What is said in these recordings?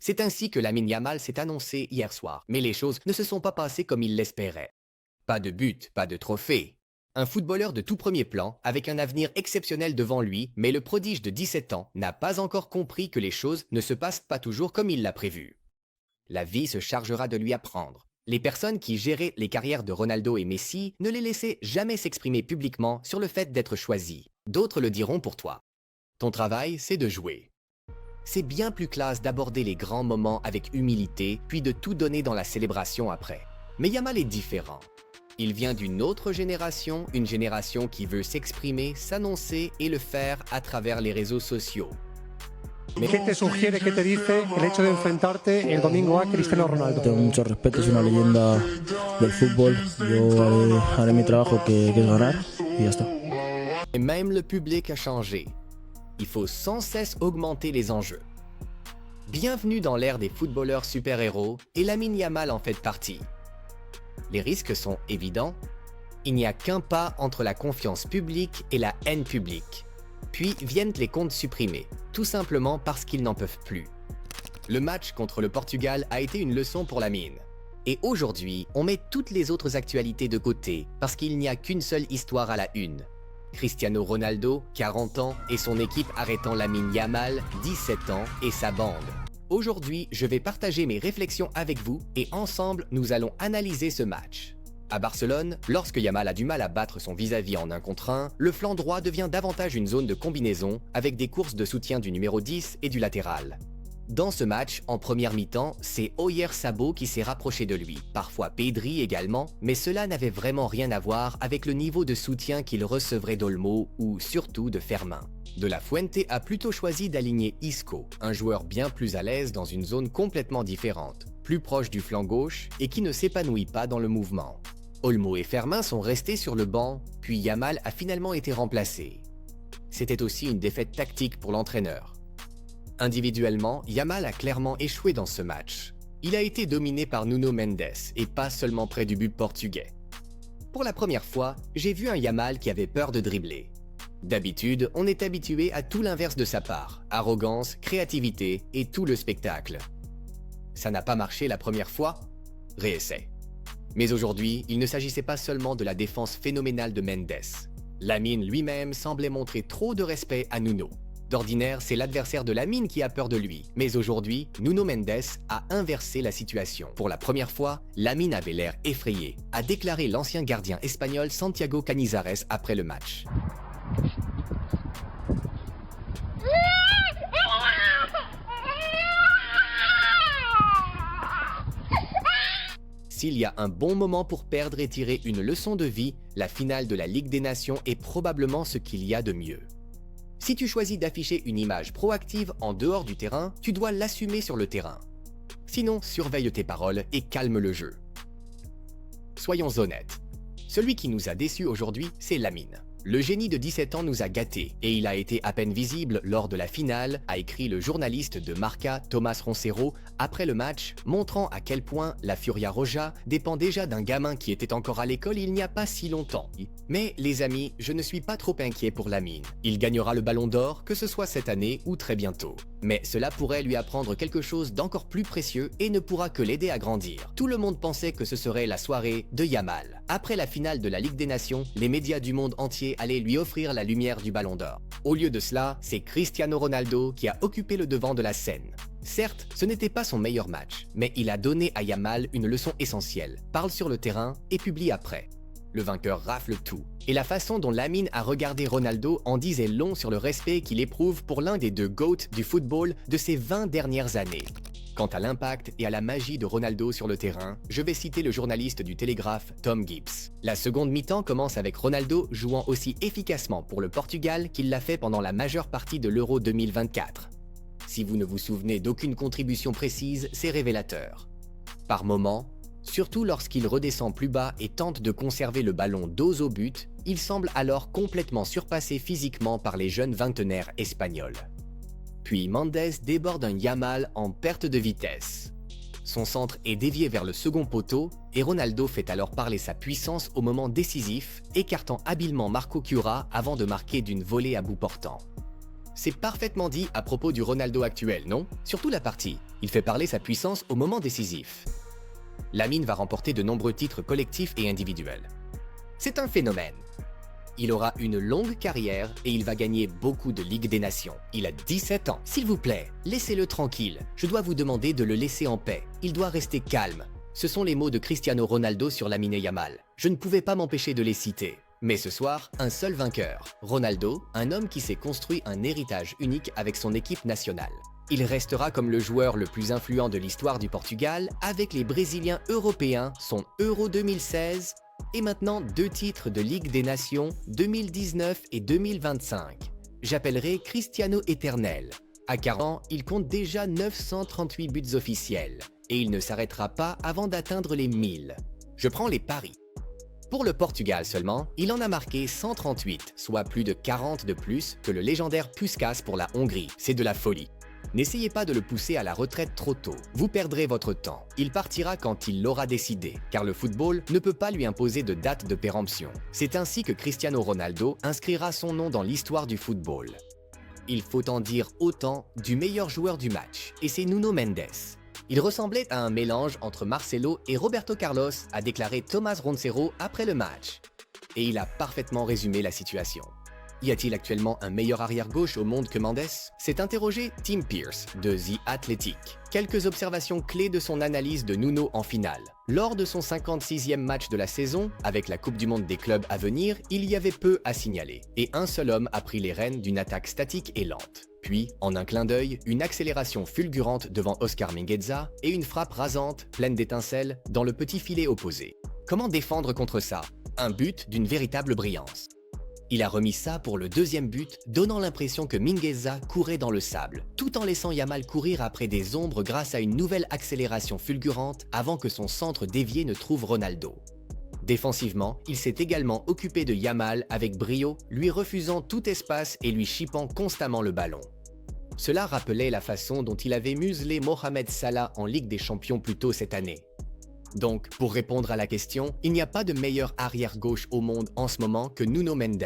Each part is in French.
C'est ainsi que Lamine Yamal s'est annoncé hier soir, mais les choses ne se sont pas passées comme il l'espérait. Pas de but, pas de trophée. Un footballeur de tout premier plan, avec un avenir exceptionnel devant lui, mais le prodige de 17 ans n'a pas encore compris que les choses ne se passent pas toujours comme il l'a prévu. La vie se chargera de lui apprendre. Les personnes qui géraient les carrières de Ronaldo et Messi ne les laissaient jamais s'exprimer publiquement sur le fait d'être choisis. D'autres le diront pour toi. Ton travail, c'est de jouer. C'est bien plus classe d'aborder les grands moments avec humilité, puis de tout donner dans la célébration après. Mais Yamal est différent. Il vient d'une autre génération, une génération qui veut s'exprimer, s'annoncer et le faire à travers les réseaux sociaux. ¿Qué te sugiere, qué te dice el hecho de enfrentarte el domingo a Cristiano Ronaldo? Tengo mucho respeto, es una leyenda del fútbol. Yo haré mi trabajo que es ganar y ya está. Et même le public a changé. Il faut sans cesse augmenter les enjeux. Bienvenue dans l'ère des footballeurs super-héros et Lamine Yamal en fait partie. Les risques sont évidents. Il n'y a qu'un pas entre la confiance publique et la haine publique. Puis viennent les comptes supprimés, tout simplement parce qu'ils n'en peuvent plus. Le match contre le Portugal a été une leçon pour Lamine. Et aujourd'hui, on met toutes les autres actualités de côté parce qu'il n'y a qu'une seule histoire à la une. Cristiano Ronaldo, 40 ans, et son équipe arrêtant Lamine Yamal, 17 ans, et sa bande. Aujourd'hui, je vais partager mes réflexions avec vous et ensemble, nous allons analyser ce match. À Barcelone, lorsque Yamal a du mal à battre son vis-à-vis en 1 contre 1, le flanc droit devient davantage une zone de combinaison avec des courses de soutien du numéro 10 et du latéral. Dans ce match, en première mi-temps, c'est Oyarzabal qui s'est rapproché de lui, parfois Pedri également, mais cela n'avait vraiment rien à voir avec le niveau de soutien qu'il recevrait d'Olmo ou surtout de Fermin. De la Fuente a plutôt choisi d'aligner Isco, un joueur bien plus à l'aise dans une zone complètement différente, plus proche du flanc gauche et qui ne s'épanouit pas dans le mouvement. Olmo et Fermin sont restés sur le banc, puis Yamal a finalement été remplacé. C'était aussi une défaite tactique pour l'entraîneur. Individuellement, Yamal a clairement échoué dans ce match. Il a été dominé par Nuno Mendes et pas seulement près du but portugais. Pour la première fois, j'ai vu un Yamal qui avait peur de dribbler. D'habitude, on est habitué à tout l'inverse de sa part, arrogance, créativité et tout le spectacle. Ça n'a pas marché la première fois? Réessaie. Mais aujourd'hui, il ne s'agissait pas seulement de la défense phénoménale de Mendes. Lamine lui-même semblait montrer trop de respect à Nuno. D'ordinaire, c'est l'adversaire de Lamine qui a peur de lui. Mais aujourd'hui, Nuno Mendes a inversé la situation. Pour la première fois, Lamine avait l'air effrayé, a déclaré l'ancien gardien espagnol Santiago Canizares après le match. S'il y a un bon moment pour perdre et tirer une leçon de vie, la finale de la Ligue des Nations est probablement ce qu'il y a de mieux. Si tu choisis d'afficher une image proactive en dehors du terrain, tu dois l'assumer sur le terrain. Sinon, surveille tes paroles et calme le jeu. Soyons honnêtes. Celui qui nous a déçus aujourd'hui, c'est Lamine. Le génie de 17 ans nous a gâtés et il a été à peine visible lors de la finale, a écrit le journaliste de Marca Thomas Roncero après le match, montrant à quel point la Furia Roja dépend déjà d'un gamin qui était encore à l'école il n'y a pas si longtemps. Mais les amis, je ne suis pas trop inquiet pour Lamine. Il gagnera le Ballon d'Or, que ce soit cette année ou très bientôt. Mais cela pourrait lui apprendre quelque chose d'encore plus précieux et ne pourra que l'aider à grandir. Tout le monde pensait que ce serait la soirée de Yamal. Après la finale de la Ligue des Nations, les médias du monde entier allaient lui offrir la lumière du Ballon d'Or. Au lieu de cela, c'est Cristiano Ronaldo qui a occupé le devant de la scène. Certes, ce n'était pas son meilleur match, mais il a donné à Yamal une leçon essentielle. Parle sur le terrain et publie après. Le vainqueur rafle tout. Et la façon dont Lamine a regardé Ronaldo en disait long sur le respect qu'il éprouve pour l'un des 2 GOAT du football de ces 20 dernières années. Quant à l'impact et à la magie de Ronaldo sur le terrain, je vais citer le journaliste du Télégraphe Tom Gibbs. La seconde mi-temps commence avec Ronaldo jouant aussi efficacement pour le Portugal qu'il l'a fait pendant la majeure partie de l'Euro 2024. Si vous ne vous souvenez d'aucune contribution précise, c'est révélateur. Par moments, surtout lorsqu'il redescend plus bas et tente de conserver le ballon dos au but, il semble alors complètement surpassé physiquement par les jeunes vingtenaires espagnols. Puis Mendes déborde un Yamal en perte de vitesse. Son centre est dévié vers le second poteau et Ronaldo fait alors parler sa puissance au moment décisif, écartant habilement Marco Cura avant de marquer d'une volée à bout portant. C'est parfaitement dit à propos du Ronaldo actuel, non? Surtout la partie. Il fait parler sa puissance au moment décisif. Lamine va remporter de nombreux titres collectifs et individuels. C'est un phénomène. Il aura une longue carrière et il va gagner beaucoup de Ligue des Nations. Il a 17 ans. S'il vous plaît, laissez-le tranquille. Je dois vous demander de le laisser en paix. Il doit rester calme. Ce sont les mots de Cristiano Ronaldo sur Lamine Yamal. Je ne pouvais pas m'empêcher de les citer. Mais ce soir, un seul vainqueur. Ronaldo, un homme qui s'est construit un héritage unique avec son équipe nationale. Il restera comme le joueur le plus influent de l'histoire du Portugal avec les Brésiliens européens, son Euro 2016 et maintenant 2 titres de Ligue des Nations 2019 et 2025. J'appellerai Cristiano éternel. À 40 ans, il compte déjà 938 buts officiels et il ne s'arrêtera pas avant d'atteindre les 1000. Je prends les paris. Pour le Portugal seulement, il en a marqué 138, soit plus de 40 de plus que le légendaire Puskás pour la Hongrie. C'est de la folie. N'essayez pas de le pousser à la retraite trop tôt, vous perdrez votre temps. Il partira quand il l'aura décidé, car le football ne peut pas lui imposer de date de péremption. C'est ainsi que Cristiano Ronaldo inscrira son nom dans l'histoire du football. Il faut en dire autant du meilleur joueur du match, et c'est Nuno Mendes. Il ressemblait à un mélange entre Marcelo et Roberto Carlos, a déclaré Tomás Roncero après le match. Et il a parfaitement résumé la situation. Y a-t-il actuellement un meilleur arrière-gauche au monde que Mendes? S'est interrogé Tim Pearce de The Athletic. Quelques observations clés de son analyse de Nuno en finale. Lors de son 56e match de la saison, avec la Coupe du Monde des clubs à venir, il y avait peu à signaler. Et un seul homme a pris les rênes d'une attaque statique et lente. Puis, en un clin d'œil, une accélération fulgurante devant Oscar Mingueza et une frappe rasante, pleine d'étincelles, dans le petit filet opposé. Comment défendre contre ça? Un but d'une véritable brillance. Il a remis ça pour le deuxième but, donnant l'impression que Mingueza courait dans le sable, tout en laissant Yamal courir après des ombres grâce à une nouvelle accélération fulgurante avant que son centre dévié ne trouve Ronaldo. Défensivement, il s'est également occupé de Yamal avec brio, lui refusant tout espace et lui chippant constamment le ballon. Cela rappelait la façon dont il avait muselé Mohamed Salah en Ligue des Champions plus tôt cette année. Donc, pour répondre à la question, il n'y a pas de meilleur arrière-gauche au monde en ce moment que Nuno Mendes.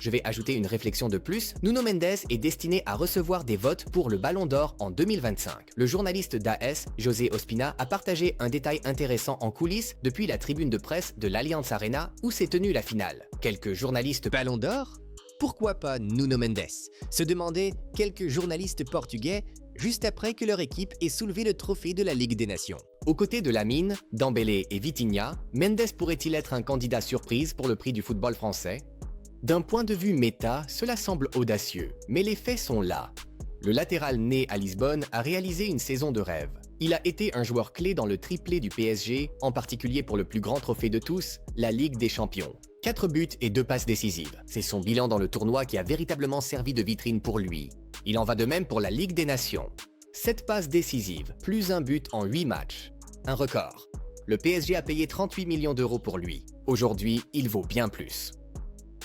Je vais ajouter une réflexion de plus, Nuno Mendes est destiné à recevoir des votes pour le Ballon d'Or en 2025. Le journaliste d'AS, José Ospina, a partagé un détail intéressant en coulisses depuis la tribune de presse de l'Allianz Arena où s'est tenue la finale. Quelques journalistes Ballon d'Or? Pourquoi pas Nuno Mendes? Se demandaient quelques journalistes portugais juste après que leur équipe ait soulevé le trophée de la Ligue des Nations. Aux côtés de Lamine, Dembélé et Vitinha, Mendes pourrait-il être un candidat surprise pour le prix du football français? D'un point de vue méta, cela semble audacieux, mais les faits sont là. Le latéral né à Lisbonne a réalisé une saison de rêve. Il a été un joueur clé dans le triplé du PSG, en particulier pour le plus grand trophée de tous, la Ligue des Champions. 4 buts et 2 passes décisives. C'est son bilan dans le tournoi qui a véritablement servi de vitrine pour lui. Il en va de même pour la Ligue des Nations. 7 passes décisives, plus un but en 8 matchs. Un record. Le PSG a payé 38 millions d'euros pour lui. Aujourd'hui, il vaut bien plus.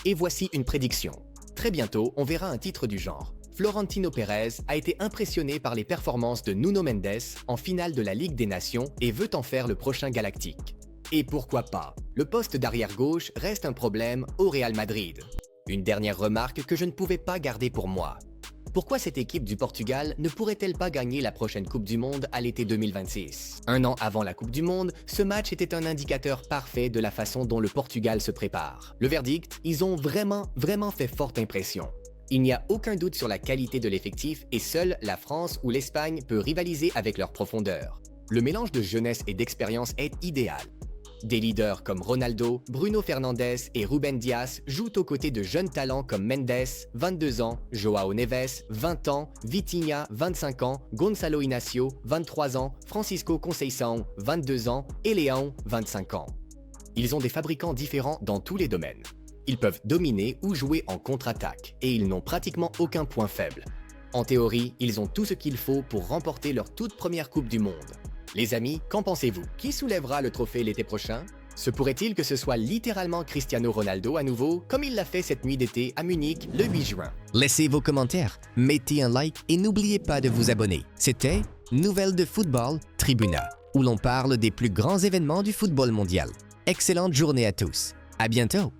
Et voici une prédiction. Très bientôt, on verra un titre du genre. Florentino Pérez a été impressionné par les performances de Nuno Mendes en finale de la Ligue des Nations et veut en faire le prochain Galactique. Et pourquoi pas? Le poste d'arrière-gauche reste un problème au Real Madrid. Une dernière remarque que je ne pouvais pas garder pour moi. Pourquoi cette équipe du Portugal ne pourrait-elle pas gagner la prochaine Coupe du Monde à l'été 2026? Un an avant la Coupe du Monde, ce match était un indicateur parfait de la façon dont le Portugal se prépare. Le verdict, ils ont vraiment fait forte impression. Il n'y a aucun doute sur la qualité de l'effectif et seule la France ou l'Espagne peut rivaliser avec leur profondeur. Le mélange de jeunesse et d'expérience est idéal. Des leaders comme Ronaldo, Bruno Fernandes et Ruben Dias jouent aux côtés de jeunes talents comme Mendes, 22 ans, João Neves, 20 ans, Vitinha, 25 ans, Gonçalo Inácio, 23 ans, Francisco Conceição, 22 ans et Léão, 25 ans. Ils ont des fabricants différents dans tous les domaines. Ils peuvent dominer ou jouer en contre-attaque et ils n'ont pratiquement aucun point faible. En théorie, ils ont tout ce qu'il faut pour remporter leur toute première Coupe du Monde. Les amis, qu'en pensez-vous? Qui soulèvera le trophée l'été prochain? Se pourrait-il que ce soit littéralement Cristiano Ronaldo à nouveau, comme il l'a fait cette nuit d'été à Munich le 8 juin? Laissez vos commentaires, mettez un like et n'oubliez pas de vous abonner. C'était Nouvelles de football Tribuna, où l'on parle des plus grands événements du football mondial. Excellente journée à tous. À bientôt!